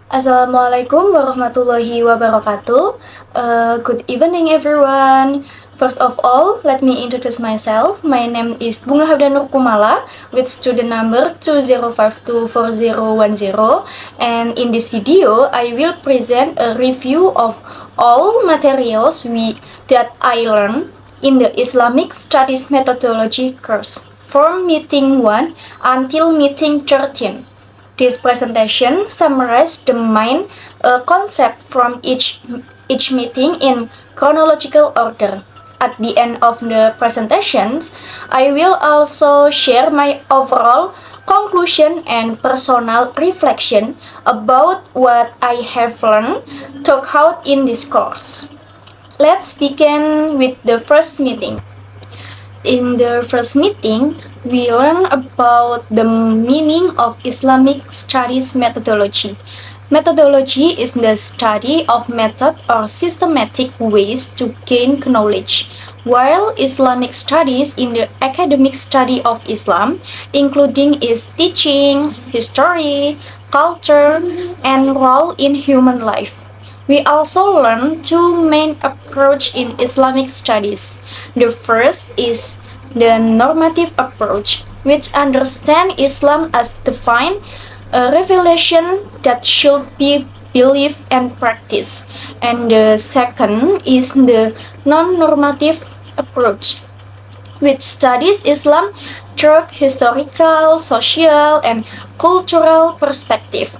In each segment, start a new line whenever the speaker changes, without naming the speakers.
Assalamualaikum warahmatullahi wabarakatuh. Good evening, everyone. First of all, let me introduce myself. My name is Bunga Habdanur Kumala with student number 20524010. And in this video, I will present a review of all materials that I learned in the Islamic Studies Methodology course from meeting 1 until meeting 13. This presentation summarizes the main concept from each meeting in chronological order. At the end of the presentations, I will also share my overall conclusion and personal reflection about what I have learned throughout in this course. Let's begin with the first meeting. In the first meeting, we learn about the meaning of Islamic studies methodology. Methodology is the study of method or systematic ways to gain knowledge, while Islamic studies in the academic study of Islam, including its teachings, history, culture, and role in human life. We also learn two main approaches in Islamic studies. The first is the normative approach, which understands Islam as divine revelation that should be believed and practiced. And the second is the non-normative approach, which studies Islam through historical, social, and cultural perspective.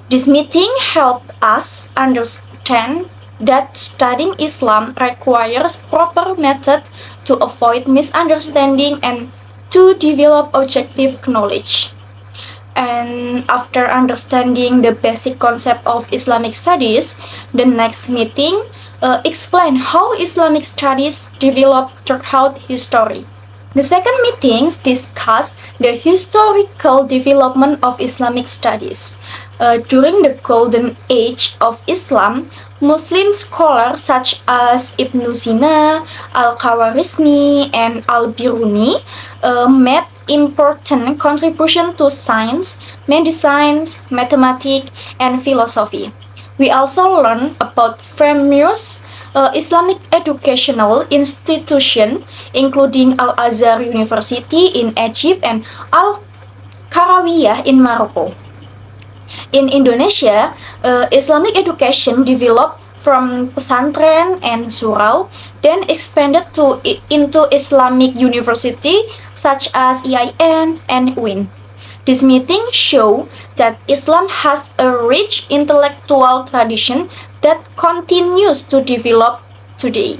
This meeting helped us understand that studying Islam requires proper method to avoid misunderstanding and to develop objective knowledge. And after understanding the basic concept of Islamic studies, the next meeting explain how Islamic studies developed throughout history. The second meeting discussed the historical development of Islamic studies. During the golden age of Islam, Muslim scholars such as Ibn Sina, Al-Khawarizmi, and Al-Biruni made important contribution to science, medicine, mathematics, and philosophy. We also learn about famous Islamic educational institution, including Al-Azhar University in Egypt and Al-Qarawiyah in Morocco. In Indonesia, Islamic education developed from pesantren and surau, then expanded into Islamic university such as IAIN and UIN. This meeting showed that Islam has a rich intellectual tradition that continues to develop today.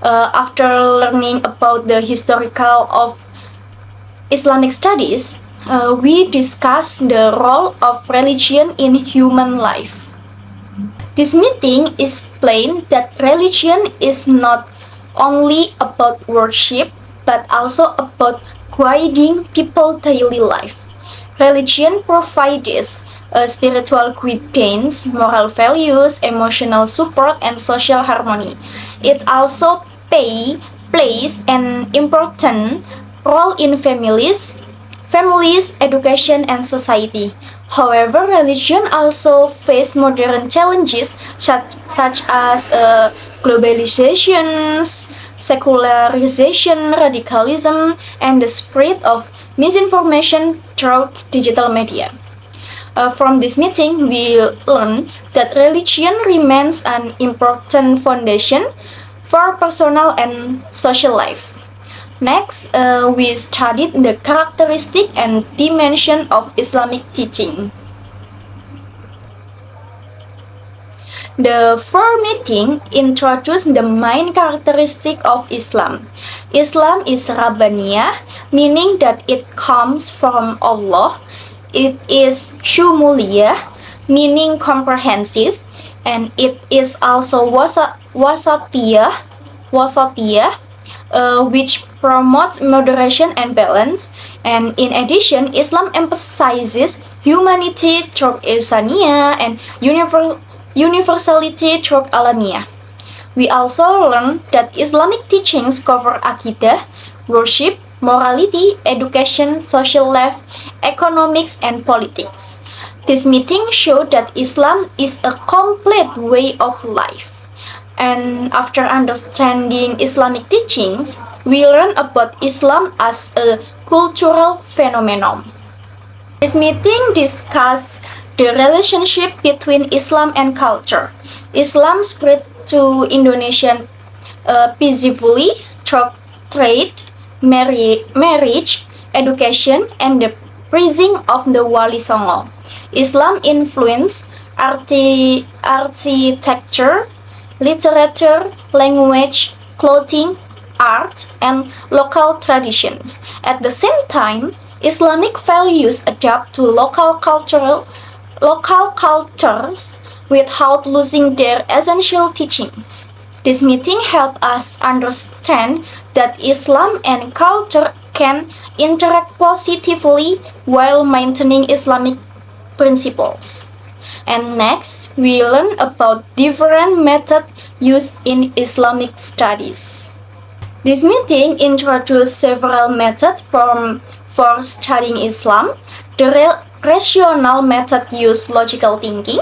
After learning about the historical of Islamic studies, we discuss the role of religion in human life. This meeting explained that religion is not only about worship, but also about guiding people's daily life. Religion provides spiritual guidance, moral values, emotional support, and social harmony. It also plays an important role in families, education, and society. However, religion also face modern challenges such as globalization, secularization, radicalism, and the spread of misinformation through digital media. From this meeting, we learn that religion remains an important foundation for personal and social life. Next, we studied the characteristic and dimension of Islamic teaching. The fourth meeting introduced the main characteristic of Islam. Islam is Rabbaniyah, meaning that it comes from Allah. It is Shumuliyah, meaning comprehensive, and it is also Wasatiyah, which promotes moderation and balance. And in addition, Islam emphasizes humanity through ihsaniyah and universality through alamiyah. We also learn that Islamic teachings cover akidah, worship, morality, education, social life, economics, and politics. This meeting showed that Islam is a complete way of life. And after understanding Islamic teachings, we learn about Islam as a cultural phenomenon. This meeting discussed the relationship between Islam and culture. Islam spread to Indonesia peacefully through trade, marriage, education, and the preaching of the Wali Songo. Islam influenced architecture, literature, language, clothing, art, and local traditions. At the same time, Islamic values adapt to local cultures without losing their essential teachings. This meeting helped us understand that Islam and culture can interact positively while maintaining Islamic principles. And next, we learn about different methods used in Islamic studies. This meeting introduced several methods for studying Islam. The rational method used logical thinking.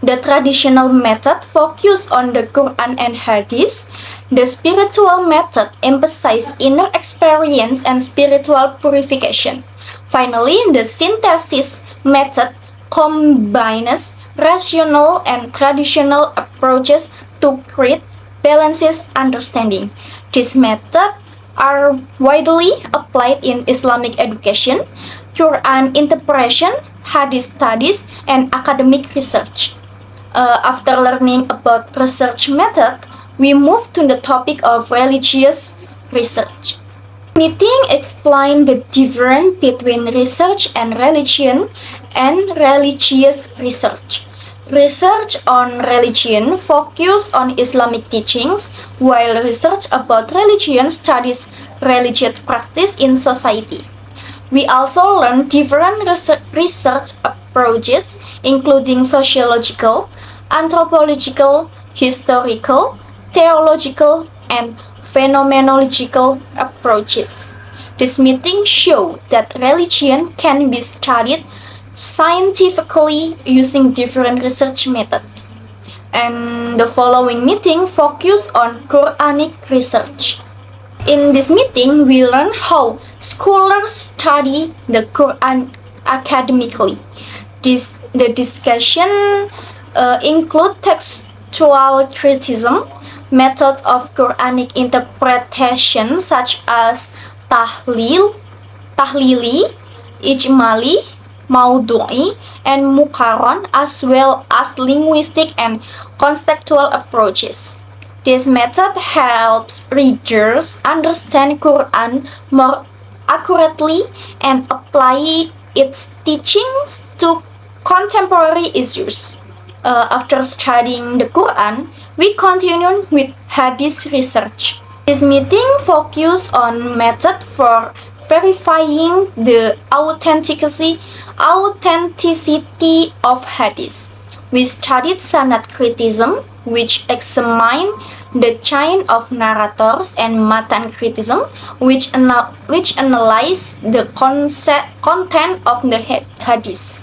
The traditional method focused on the Quran and Hadith. The spiritual method emphasized inner experience and spiritual purification. Finally, the synthesis method combines rational and traditional approaches to create balanced understanding. These methods are widely applied in Islamic education, Quran interpretation, Hadith studies, and academic research. After learning about research method, we move to the topic of religious research. Meeting explained the difference between research and religion and religious research. Research on religion focuses on Islamic teachings, while research about religion studies religious practice in society. We also learn different research approaches, including sociological, anthropological, historical, theological, and phenomenological approaches. This meeting showed that religion can be studied scientifically using different research methods. And the following meeting focused on Quranic research. In this meeting, we learn how scholars study the Quran academically. The discussion include textual criticism, methods of Quranic interpretation such as tahlili, ijmali, maudu'i, and muqarron, as well as linguistic and contextual approaches. This method helps readers understand Quran more accurately and apply its teachings to contemporary issues. After studying the Quran, we continue with Hadith research. This meeting focused on method for verifying the authenticity of Hadith. We studied Sanad criticism, which examined the chain of narrators, and Matan criticism, which analyzed the content of the Hadith.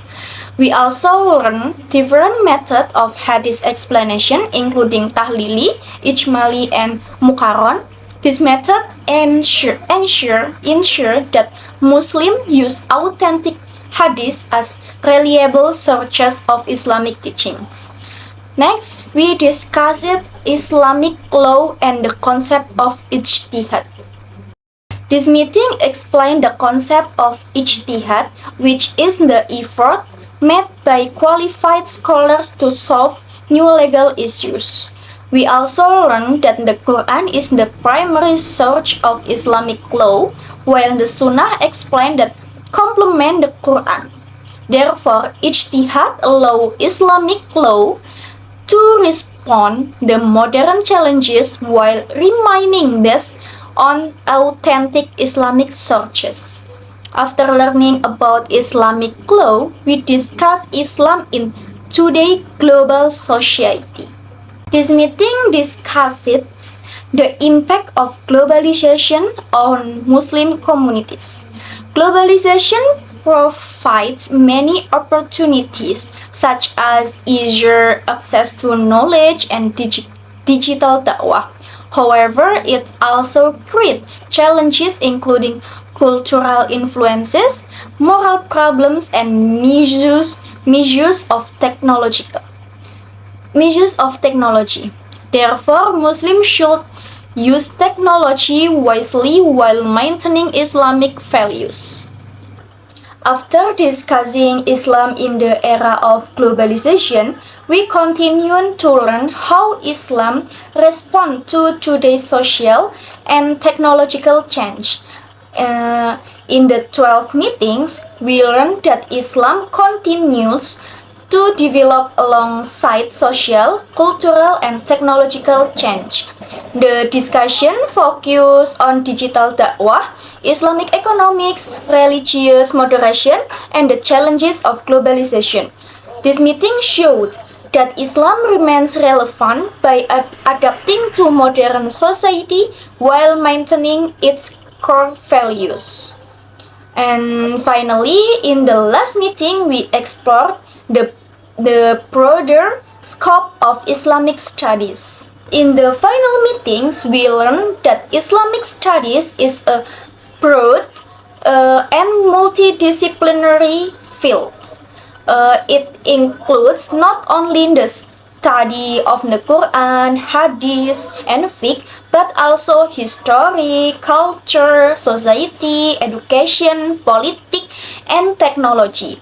We also learned different methods of Hadith explanation, including tahlili, ijmali, and muqarron. This method ensure that Muslims use authentic Hadith as reliable sources of Islamic teachings. Next, we discussed Islamic law and the concept of ijtihad. This meeting explained the concept of ijtihad, which is the effort made by qualified scholars to solve new legal issues. We also learned that the Quran is the primary source of Islamic law, while the Sunnah explained that complement the Quran. Therefore, ijtihad allows Islamic law to respond to modern challenges while remaining based on authentic Islamic sources. After learning about Islamic law, we discuss Islam in today's global society. This meeting discusses the impact of globalization on Muslim communities. Globalization provides many opportunities, such as easier access to knowledge and digital da'wah. However, it also creates challenges including cultural influences, moral problems, and misuse of technology. Therefore, Muslims should use technology wisely while maintaining Islamic values. After discussing Islam in the era of globalization, we continue to learn how Islam responds to today's social and technological change. In the 12 meetings, we learned that Islam continues to develop alongside social, cultural, and technological change. The discussion focused on digital da'wah, Islamic economics, religious moderation, and the challenges of globalization. This meeting showed that Islam remains relevant by adapting to modern society while maintaining its core values. And finally, in the last meeting, we explored the broader scope of Islamic studies. In the final meetings, we learned that Islamic studies is a broad and multidisciplinary field. It includes not only the study of the Quran, Hadith, and fiqh, but also history, culture, society, education, politics, and technology.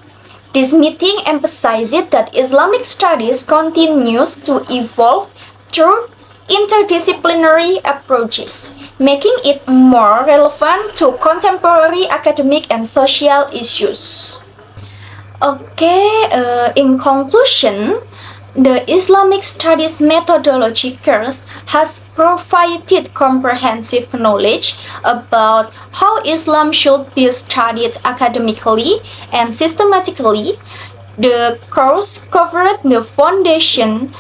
This meeting emphasized that Islamic studies continues to evolve through interdisciplinary approaches, making it more relevant to contemporary academic and social issues. In conclusion, the Islamic Studies methodology course has provided comprehensive knowledge about how Islam should be studied academically and systematically. The course covered the foundation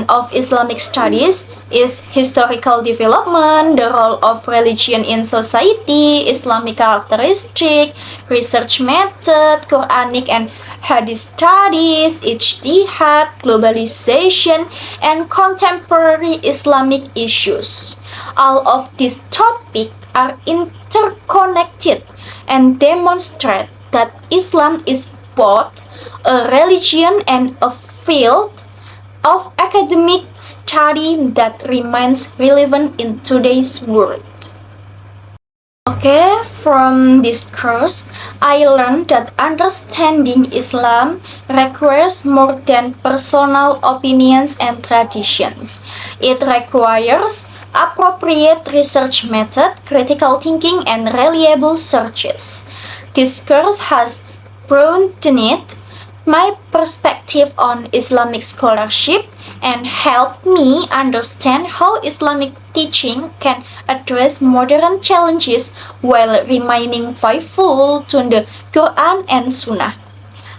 of Islamic studies is historical development, the role of religion in society, Islamic characteristic, research method, Quranic and Hadith studies, ijtihad, globalization, and contemporary Islamic issues. All of these topics are interconnected and demonstrate that Islam is both a religion and a field of academic study that remains relevant in today's world. From this course, I learned that understanding Islam requires more than personal opinions and traditions. It requires appropriate research method, critical thinking, and reliable searches. This course has broadened my perspective on Islamic scholarship and helped me understand how Islamic teaching can address modern challenges while remaining faithful to the Quran and Sunnah.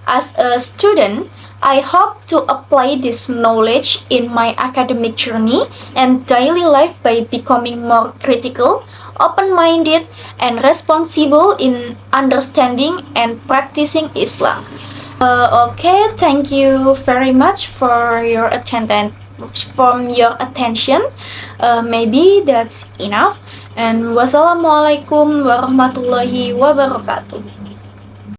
As a student, I hope to apply this knowledge in my academic journey and daily life by becoming more critical, open-minded, and responsible in understanding and practicing Islam. Thank you very much for your attention. Maybe that's enough. And wassalamualaikum warahmatullahi wabarakatuh.